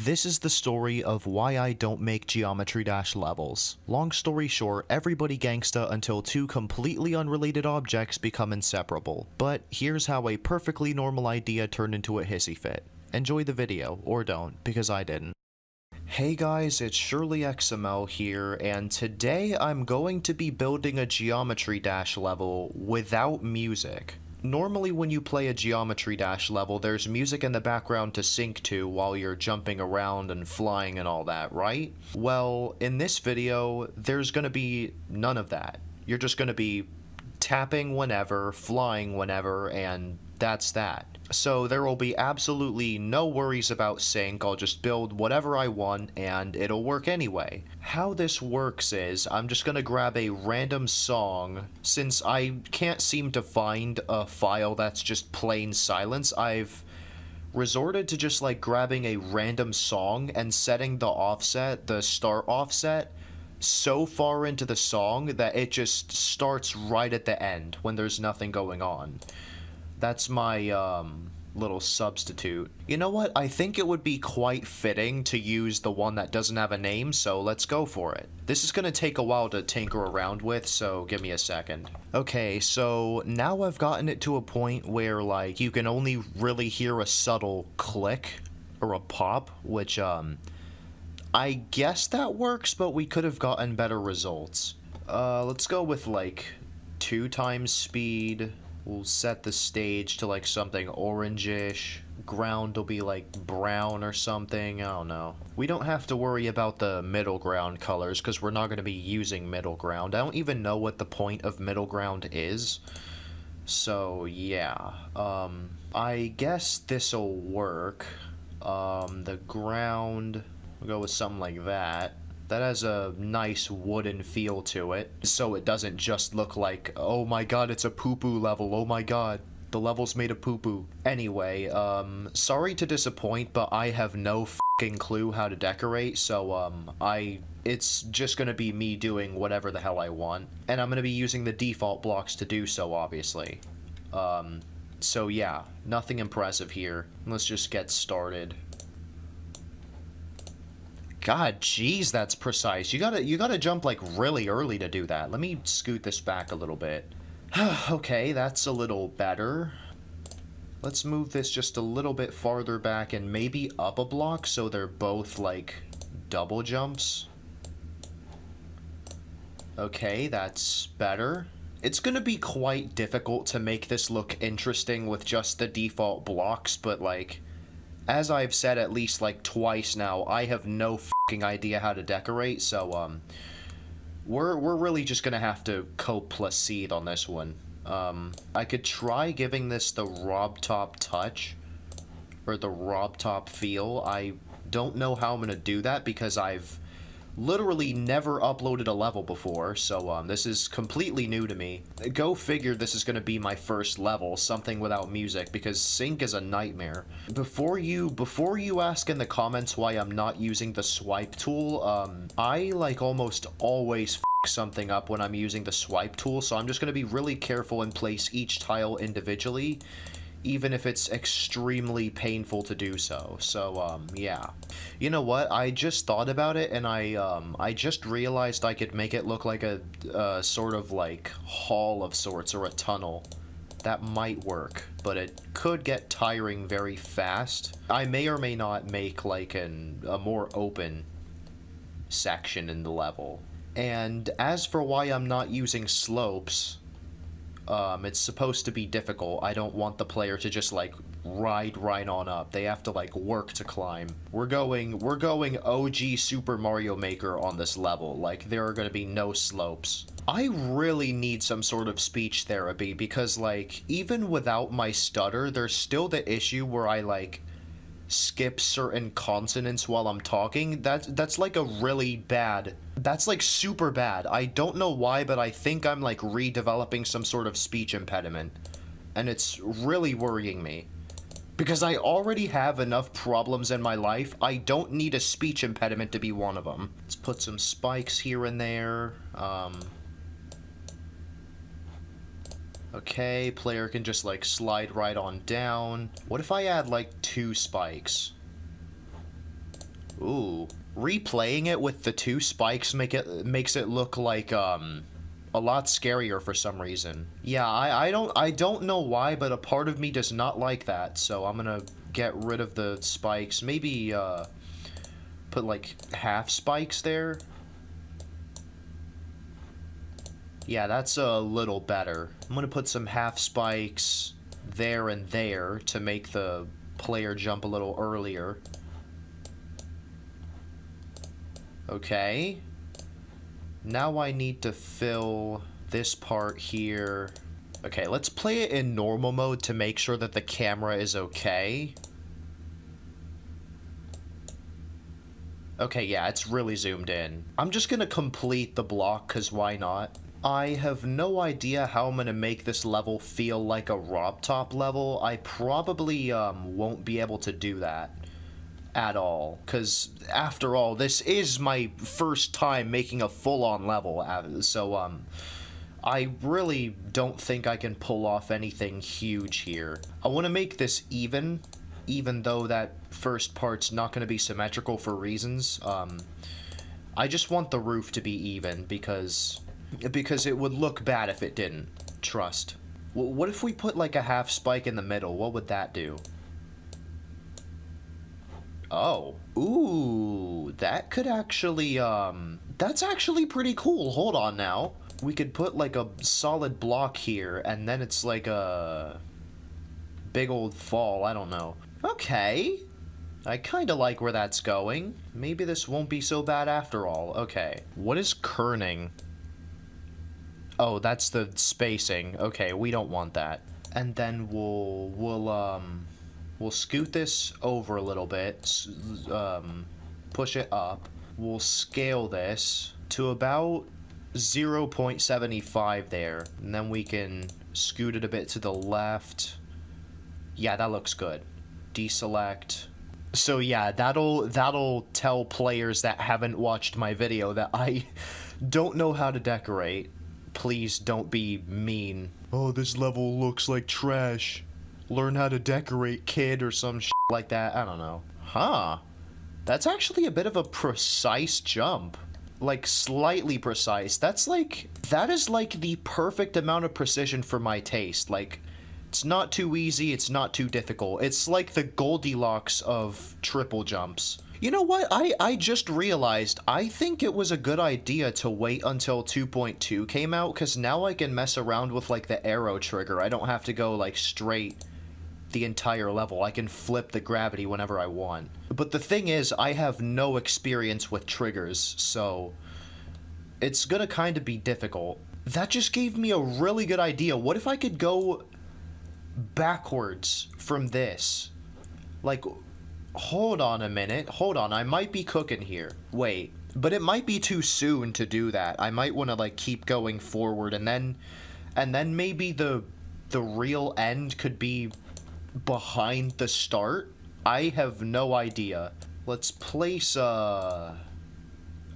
This is the story of why I don't make Geometry Dash levels. Long story short, everybody gangsta until two completely unrelated objects become inseparable. But here's how a perfectly normal idea turned into a hissy fit. Enjoy the video, or don't, because I didn't. Hey guys, it's Shirley-XML here, and today I'm going to be building a Geometry Dash level without music. Normally when you play a Geometry Dash level, there's music in the background to sync to while you're jumping around and flying and all that, right? Well, in this video, there's gonna be none of that. You're just gonna be tapping whenever, flying whenever, and that's that. So there will be absolutely no worries about sync. I'll just build whatever I want and it'll work anyway. How this works is I'm just gonna grab a random song. Since I can't seem to find a file that's just plain silence, I've resorted to just like grabbing a random song and setting the offset, the start offset, so far into the song that it just starts right at the end when there's nothing going on. That's my, little substitute. You know what? I think it would be quite fitting to use the one that doesn't have a name, so let's go for it. This is gonna take a while to tinker around with, so give me a second. Okay, so now I've gotten it to a point where, like, you can only really hear a subtle click or a pop, which, I guess that works, but we could have gotten better results. Let's go with, like, 2 times speed. We'll set the stage to like something orangish. Ground will be like brown or something. I don't know. We don't have to worry about the middle ground colors because we're not going to be using middle ground. I don't even know what the point of middle ground is. So yeah. I guess this'll work. The ground, we'll go with something like that. That has a nice wooden feel to it, so it doesn't just look like, oh my god, it's a poo-poo level, oh my god, the level's made of poo-poo. Anyway, sorry to disappoint, but I have no f***ing clue how to decorate, so, it's just gonna be me doing whatever the hell I want, and I'm gonna be using the default blocks to do so, obviously. So yeah, nothing impressive here. Let's just get started. God, jeez, that's precise. You gotta jump like really early to do that. Let me scoot this back a little bit. Okay, that's a little better. Let's move this just a little bit farther back and maybe up a block so they're both like double jumps. Okay, that's better. It's gonna be quite difficult to make this look interesting with just the default blocks, but like, as I've said at least like twice now, I have no f***ing idea how to decorate, so we're really just gonna have to co-proceed on this one. I could try giving this the Rob Top touch, or the Rob Top feel. I don't know how I'm gonna do that because I've literally never uploaded a level before, so this is completely new to me. Go figure this is gonna be my first level, something without music, because sync is a nightmare. Before you ask in the comments why I'm not using the swipe tool, I like almost always f something up when I'm using the swipe tool, so I'm just gonna be really careful and place each tile individually, even if it's extremely painful to do so. So, yeah. You know what? I just thought about it, and I just realized I could make it look like a sort of, like, hall of sorts, or a tunnel. That might work, but it could get tiring very fast. I may or may not make, like, a more open section in the level. And as for why I'm not using slopes, it's supposed to be difficult. I don't want the player to just like ride right on up. They have to like work to climb. We're going OG Super Mario Maker on this level. Like, there are going to be no slopes. I really need some sort of speech therapy because like even without my stutter, there's still the issue where I like skip certain consonants while I'm talking. That's like a really bad, that's like super bad. I don't know why, but I think I'm like redeveloping some sort of speech impediment, and it's really worrying me because I already have enough problems in my life. I don't need a speech impediment to be one of them. Let's put some spikes here and there. Okay, player can just like slide right on down. What if I add like 2 spikes? Ooh. Replaying it with the 2 spikes makes it look like, a lot scarier for some reason. Yeah, I don't know why, but a part of me does not like that, so I'm gonna get rid of the spikes. Maybe, put, like, half spikes there. Yeah, that's a little better. I'm gonna put some half spikes there and there to make the player jump a little earlier. Okay. Now I need to fill this part here. Okay, let's play it in normal mode to make sure that the camera is okay. Okay, yeah, it's really zoomed in. I'm just gonna complete the block, because why not? I have no idea how I'm gonna make this level feel like a Rob Top level. I probably won't be able to do that at all, because after all, this is my first time making a full-on level, so I really don't think I can pull off anything huge here. I want to make this even though that first part's not going to be symmetrical for reasons. I just want the roof to be even because it would look bad if it didn't. Trust. What if we put like a half spike in the middle? What would that do? Oh. Ooh, that could actually, that's actually pretty cool. Hold on now. We could put like a solid block here, and then it's like a big old fall. I don't know. Okay. I kind of like where that's going. Maybe this won't be so bad after all. Okay. What is kerning? Oh, that's the spacing. Okay, we don't want that. And then we'll scoot this over a little bit, push it up. We'll scale this to about 0.75 there, and then we can scoot it a bit to the left. Yeah, that looks good. Deselect. So yeah, that'll tell players that haven't watched my video that I don't know how to decorate. Please don't be mean. Oh, this level looks like trash. Learn how to decorate, kid, or some shit like that. I don't know. Huh. That's actually a bit of a precise jump. Like, slightly precise. That is like the perfect amount of precision for my taste. Like, it's not too easy, it's not too difficult. It's like the Goldilocks of triple jumps. You know what? I just realized, I think it was a good idea to wait until 2.2 came out, because now I can mess around with, like, the arrow trigger. I don't have to go, like, straight the entire level. I can flip the gravity whenever I want. But the thing is, I have no experience with triggers, so it's gonna kind of be difficult. That just gave me a really good idea. What if I could go backwards from this? Like, hold on a minute. Hold on, I might be cooking here. Wait, but it might be too soon to do that. I might want to, like, keep going forward, and then maybe the real end could be behind the start. I have no idea. Let's place a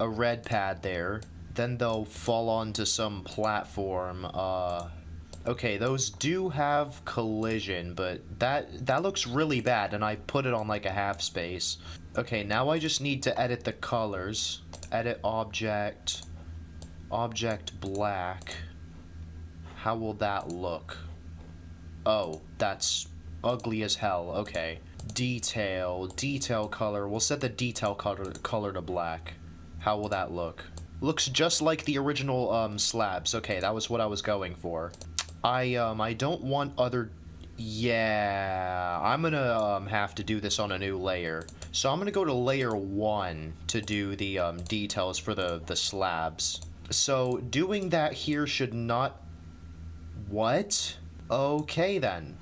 red pad there. Then they'll fall onto some platform. Okay, those do have collision, but that looks really bad, and I put it on like a half space. Okay, now I just need to edit the colors. Edit object black. How will that look? Oh, that's ugly as hell. Okay. Detail color. We'll set the detail color to black. How will that look? Looks just like the original slabs. Okay, that was what I was going for. I don't want other... Yeah, I'm gonna have to do this on a new layer. So I'm gonna go to layer 1 to do the details for the slabs. So doing that here should not... What? Okay then.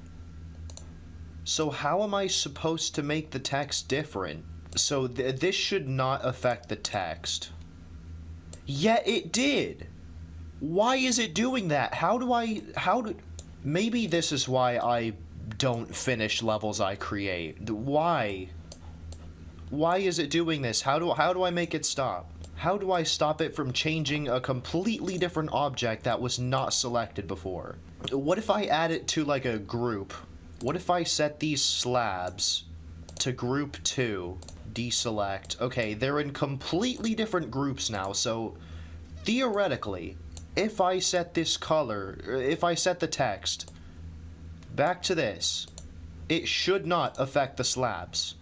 So how am I supposed to make the text different? So this should not affect the text. Yet it did! Why is it doing that? Maybe this is why I don't finish levels I create. Why? Why is it doing this? How do I make it stop? How do I stop it from changing a completely different object that was not selected before? What if I add it to like a group? What if I set these slabs to group 2, deselect. Okay, they're in completely different groups now, so theoretically, if I set this color, if I set the text back to this, it should not affect the slabs.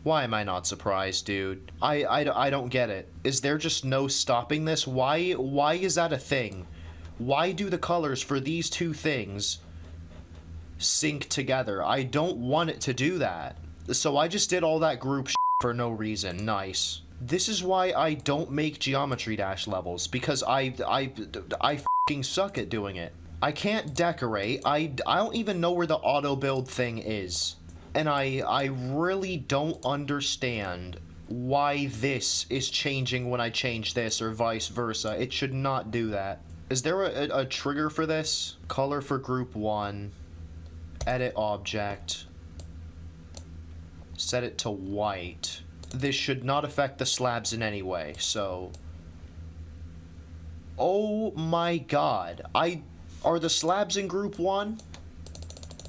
Why am I not surprised, dude? I don't get it. Is there just no stopping this? Why is that a thing? Why do the colors for these two things sync together? I don't want it to do that. So I just did all that group shit for no reason. Nice. This is why I don't make Geometry Dash levels, because I fucking suck at doing it. I can't decorate. I don't even know where the auto build thing is. And I really don't understand why this is changing when I change this or vice versa. It should not do that. Is there a trigger for this? Color for group 1. Edit object. Set it to white. This should not affect the slabs in any way, so... Oh my god. Are the slabs in group 1?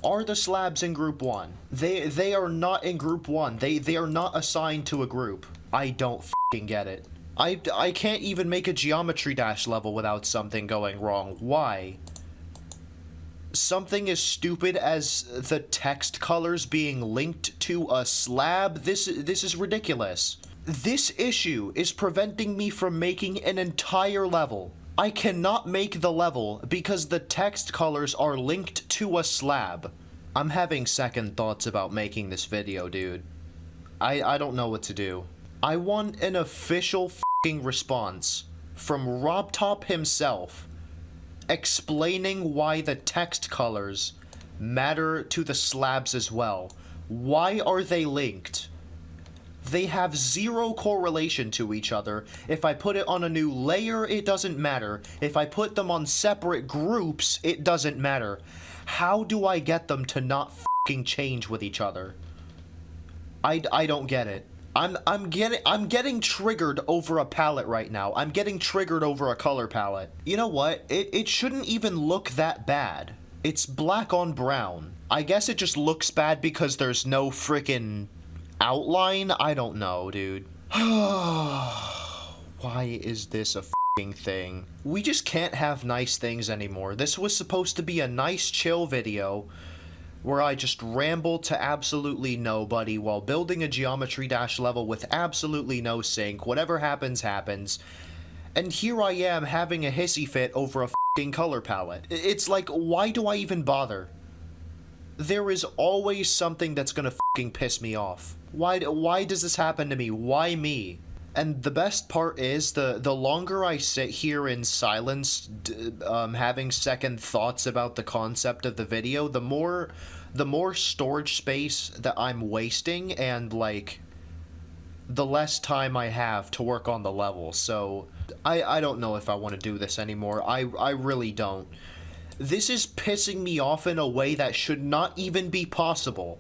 Are the slabs in group 1? They are not in group 1. They are not assigned to a group. I don't fucking get it. I can't even make a Geometry Dash level without something going wrong. Why? Something as stupid as the text colors being linked to a slab? This is ridiculous. This issue is preventing me from making an entire level. I cannot make the level because the text colors are linked to a slab. I'm having second thoughts about making this video, dude. I don't know what to do. I want an official f***ing response from RobTop himself explaining why the text colors matter to the slabs as well. Why are they linked? They have zero correlation to each other. If I put it on a new layer, it doesn't matter. If I put them on separate groups, it doesn't matter. How do I get them to not f***ing change with each other? I don't get it. I'm getting triggered over a palette right now. I'm getting triggered over a color palette. You know what? It shouldn't even look that bad. It's black on brown. I guess it just looks bad because there's no frickin' outline? I don't know, dude. Why is this a f***ing thing? We just can't have nice things anymore. This was supposed to be a nice chill video where I just ramble to absolutely nobody while building a Geometry Dash level with absolutely no sync. Whatever happens, happens. And here I am having a hissy fit over a f***ing color palette. It's like, why do I even bother? There is always something that's gonna f***ing piss me off. Why does this happen to me? Why me? And the best part is, the longer I sit here in silence, having second thoughts about the concept of the video, the more storage space that I'm wasting, and, like, the less time I have to work on the level. So, I don't know if I want to do this anymore. I really don't. This is pissing me off in a way that should not even be possible.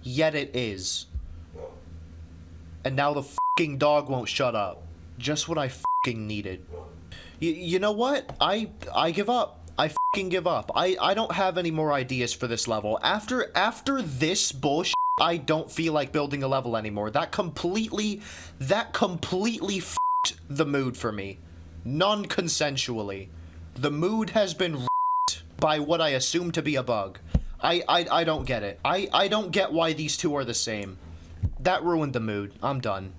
Yet it is. And now the f***ing dog won't shut up. Just what I f***ing needed. You know what? I give up. I f***ing give up. I don't have any more ideas for this level. After this bullshit, I don't feel like building a level anymore. That completely f***ed the mood for me. Non-consensually. The mood has been f***ed by what I assume to be a bug. I don't get it. I don't get why these two are the same. That ruined the mood. I'm done.